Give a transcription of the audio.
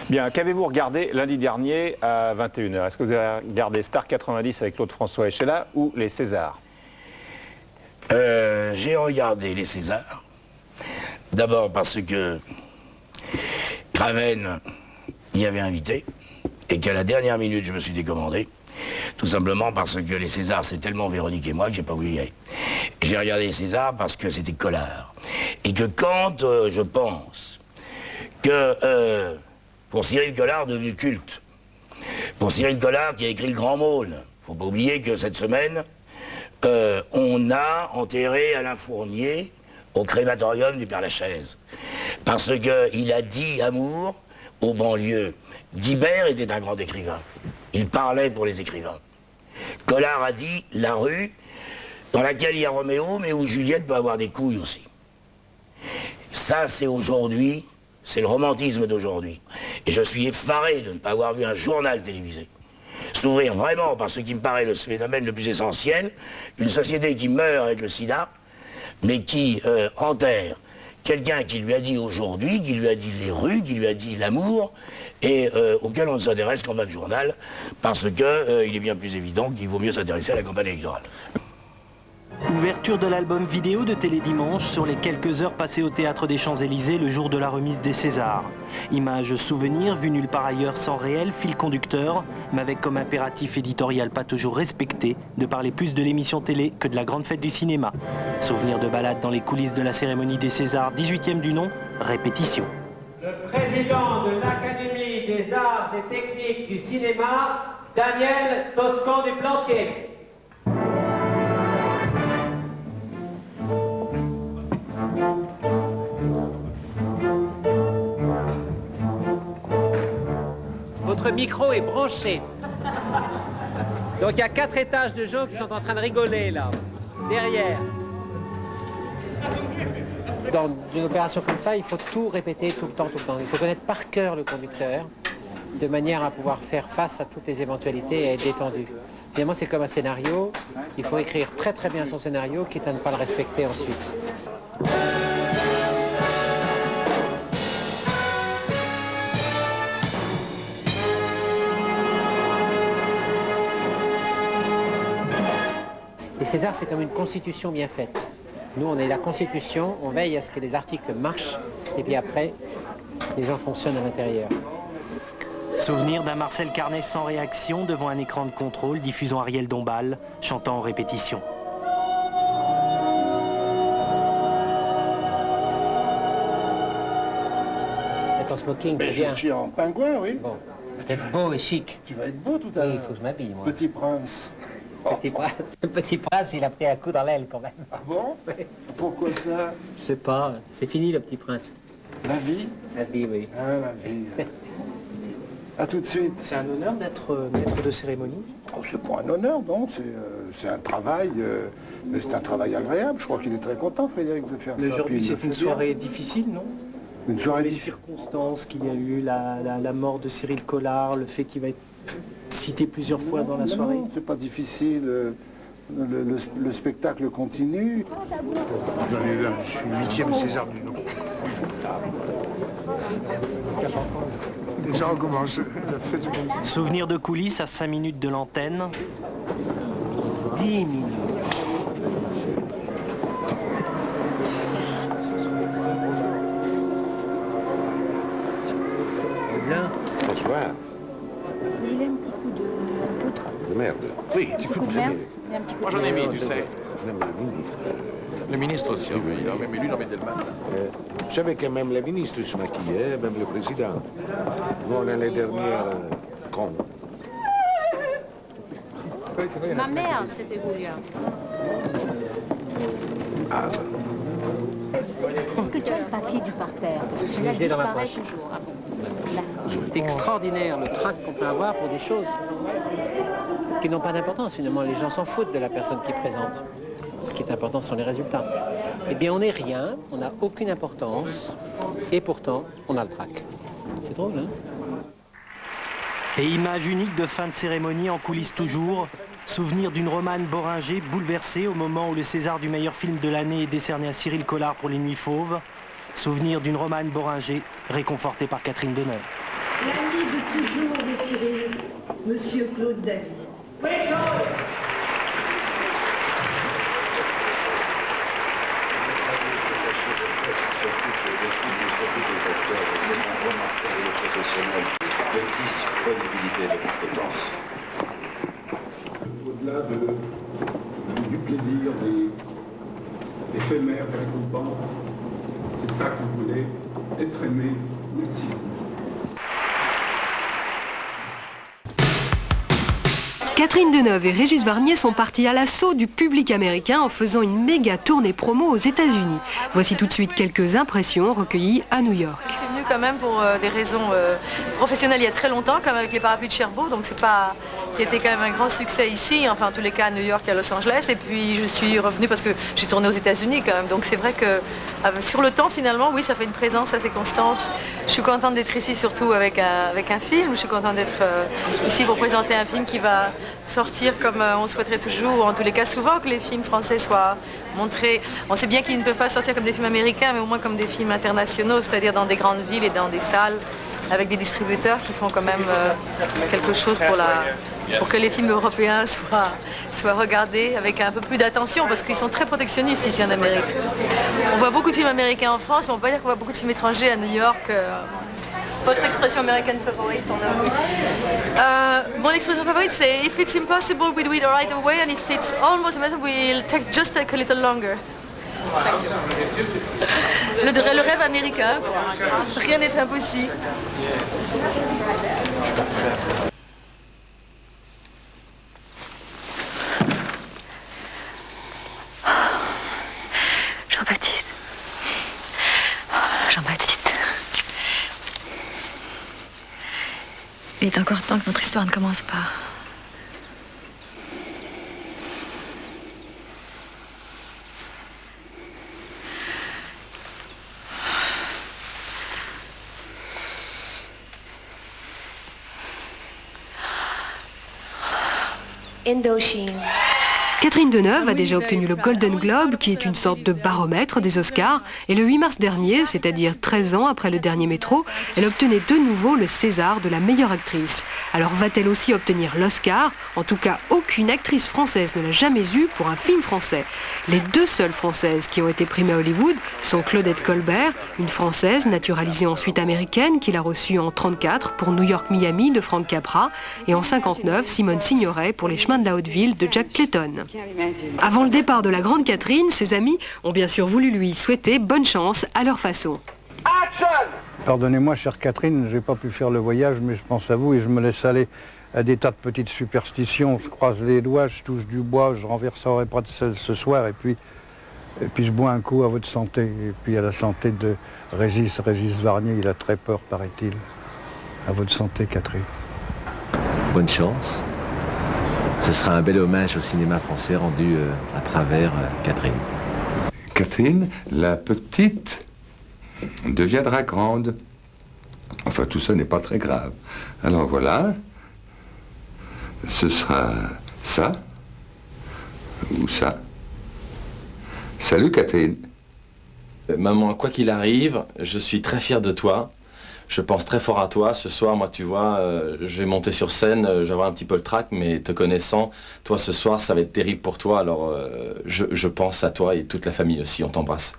Bien, qu'avez-vous regardé lundi dernier à 21h? Est-ce que vous avez regardé Star 90 avec Claude François Echela ou les Césars? J'ai regardé les Césars. D'abord parce que Craven y avait invité et qu'à la dernière minute je me suis décommandé. Tout simplement parce que les Césars c'est tellement Véronique et moi que j'ai pas voulu y aller. J'ai regardé les Césars parce que c'était Collard. Et que quand je pense que pour Cyril Collard devenu culte, pour Cyril Collard qui a écrit Le Grand Môle, faut pas oublier que cette semaine on a enterré Alain Fournier au crématorium du Père-Lachaise. Parce qu'il a dit amour aux banlieues. Guibert était un grand écrivain. Il parlait pour les écrivains. Collard a dit la rue dans laquelle il y a Roméo, mais où Juliette peut avoir des couilles aussi. Ça, c'est aujourd'hui, c'est le romantisme d'aujourd'hui. Et je suis effaré de ne pas avoir vu un journal télévisé s'ouvrir vraiment par ce qui me paraît le phénomène le plus essentiel, une société qui meurt avec le sida, mais qui enterre quelqu'un qui lui a dit aujourd'hui, qui lui a dit les rues, qui lui a dit l'amour, et auquel on ne s'intéresse qu'en fin de journal, parce que il est bien plus évident qu'il vaut mieux s'intéresser à la campagne électorale. Ouverture de l'album vidéo de Télédimanche sur les quelques heures passées au Théâtre des Champs-Élysées le jour de la remise des Césars. Images souvenirs vues nulle part ailleurs sans réel fil conducteur, mais avec comme impératif éditorial pas toujours respecté de parler plus de l'émission télé que de la grande fête du cinéma. Souvenirs de balade dans les coulisses de la cérémonie des Césars, 18e du nom, répétition. Le président de l'Académie des arts et techniques du cinéma, Daniel Toscan du Plantier. Votre micro est branché. Donc il y a 4 étages de gens qui sont en train de rigoler là, derrière. Dans une opération comme ça, il faut tout répéter tout le temps. Il faut connaître par cœur le conducteur, de manière à pouvoir faire face à toutes les éventualités et être détendu. Finalement, c'est comme un scénario. Il faut écrire très très bien son scénario, quitte à ne pas le respecter ensuite. Les Césars, c'est comme une constitution bien faite. Nous, on est la constitution, on veille à ce que les articles marchent, et puis après, les gens fonctionnent à l'intérieur. Souvenir d'un Marcel Carnet sans réaction devant un écran de contrôle diffusant Ariel Dombal, chantant en répétition. Être en smoking, c'est Je bien. suis en pingouin, oui. Bon, être beau et chic. Tu vas être beau tout à Oui, l'heure. il faut que je m'habille, moi. Petit prince. Petit prince. Le petit prince, il a pris un coup dans l'aile, quand même. Ah bon? Pourquoi ça? Je sais pas, c'est fini, le petit prince. La vie? La vie, oui. Ah, la vie. À tout de suite. C'est un honneur d'être maître de cérémonie. Oh, c'est pas un honneur, non. C'est un travail, mais c'est un travail agréable. Je crois qu'il est très content, Frédéric, de faire ça. Mais aujourd'hui, Puis il le c'est une fait bien. soirée difficile, non? Une soirée Les difficile. circonstances qu'il y a eu, la mort de Cyril Collard, le fait qu'il va être cité plusieurs fois dans la soirée. Non, c'est pas difficile. Le spectacle continue. Je suis 8e César du nom. Et ça recommence. La fête du monde. Souvenir de coulisses à 5 minutes de l'antenne. 10 minutes. Blanc. Bonsoir. Vous voulez un petit coup de poutre? De merde. Oui, Un petit coup de merde et un petit coup moi de j'en ai merde. mis, tu sais. Même le ministre. Le ministre aussi, oui. Il a même élu dans Delman. Vous savez que même les ministres se maquillaient, même le président. Nous, on est les derniers cons. Ma mère, c'était Julia. Est-ce que tu as le papier du parterre? Parce que celui-là Je l'ai dans ma disparaît poche. toujours. Ah bon. D'accord. C'est extraordinaire le trac qu'on peut avoir pour des choses qui n'ont pas d'importance. Finalement, les gens s'en foutent de la personne qui présente. Ce qui est important, ce sont les résultats. Eh bien, on n'est rien, on n'a aucune importance, et pourtant, on a le trac. C'est drôle, hein? Et image unique de fin de cérémonie en coulisses toujours. Souvenir d'une Romane Boringer bouleversée au moment où le César du meilleur film de l'année est décerné à Cyril Collard pour Les Nuits Fauves. Souvenir d'une Romane Boringer réconfortée par Catherine Deneuve. L'ami de toujours de Cyril, Monsieur Claude David. Oui, Claude. De disponibilité de compétences. Au-delà du plaisir, des éphémères récompenses, c'est ça que vous voulez, être aimé. Merci. Catherine Deneuve et Régis Varnier sont partis à l'assaut du public américain en faisant une méga tournée promo aux États-Unis. Voici tout de suite quelques impressions recueillies à New York. Je suis venue quand même pour des raisons professionnelles il y a très longtemps, comme avec les parapluies de Cherbourg, donc c'est pas qui était quand même un grand succès ici, enfin en tous les cas à New York et à Los Angeles, et puis je suis revenue parce que j'ai tourné aux États-Unis quand même, donc c'est vrai que sur le temps finalement, oui, ça fait une présence assez constante. Je suis contente d'être ici surtout avec un film, je suis contente d'être ici pour présenter un film qui va sortir comme on souhaiterait toujours, ou en tous les cas souvent que les films français soient montrés. On sait bien qu'ils ne peuvent pas sortir comme des films américains, mais au moins comme des films internationaux, c'est-à-dire dans des grandes villes et dans des salles, avec des distributeurs qui font quand même quelque chose pour que les films européens soient regardés avec un peu plus d'attention, parce qu'ils sont très protectionnistes ici en Amérique. On voit beaucoup de films américains en France, mais on peut pas dire qu'on voit beaucoup de films étrangers à New York. Votre expression américaine favorite? Mon expression favorite c'est if it's impossible we do it right away, and if it's almost impossible we'll just take a little longer. Le rêve américain, rien n'est impossible. Jean-Baptiste. Jean-Baptiste. Il est encore temps que notre histoire ne commence pas. Indochine. Catherine Deneuve a déjà obtenu le Golden Globe, qui est une sorte de baromètre des Oscars, et le 8 mars dernier, c'est-à-dire 13 ans après le dernier Métro, elle obtenait de nouveau le César de la meilleure actrice. Alors va-t-elle aussi obtenir l'Oscar? En tout cas, aucune actrice française ne l'a jamais eu pour un film français. Les deux seules françaises qui ont été primées à Hollywood sont Claudette Colbert, une française naturalisée ensuite américaine, qui l'a reçue en 1934 pour New York Miami de Frank Capra, et en 1959 Simone Signoret pour Les Chemins de la Haute-Ville de Jack Clayton. Avant le départ de la grande Catherine, ses amis ont bien sûr voulu lui souhaiter bonne chance à leur façon. Pardonnez-moi, chère Catherine, j'ai pas pu faire le voyage, mais je pense à vous et je me laisse aller à des tas de petites superstitions. Je croise les doigts, je touche du bois, je renverserai pas de sel ce soir et puis je bois un coup à votre santé et puis à la santé de Régis Varnier. Il a très peur, paraît-il. À votre santé, Catherine. Bonne chance. Ce sera un bel hommage au cinéma français rendu à travers Catherine. Catherine, la petite, deviendra grande. Enfin, tout ça n'est pas très grave. Alors voilà, ce sera ça ou ça. Salut Catherine. Maman, quoi qu'il arrive, je suis très fier de toi. Je pense très fort à toi. Ce soir, moi, tu vois, je vais monter sur scène, je vais avoir un petit peu le trac, mais te connaissant, toi, ce soir, ça va être terrible pour toi. Alors, je pense à toi et toute la famille aussi. On t'embrasse.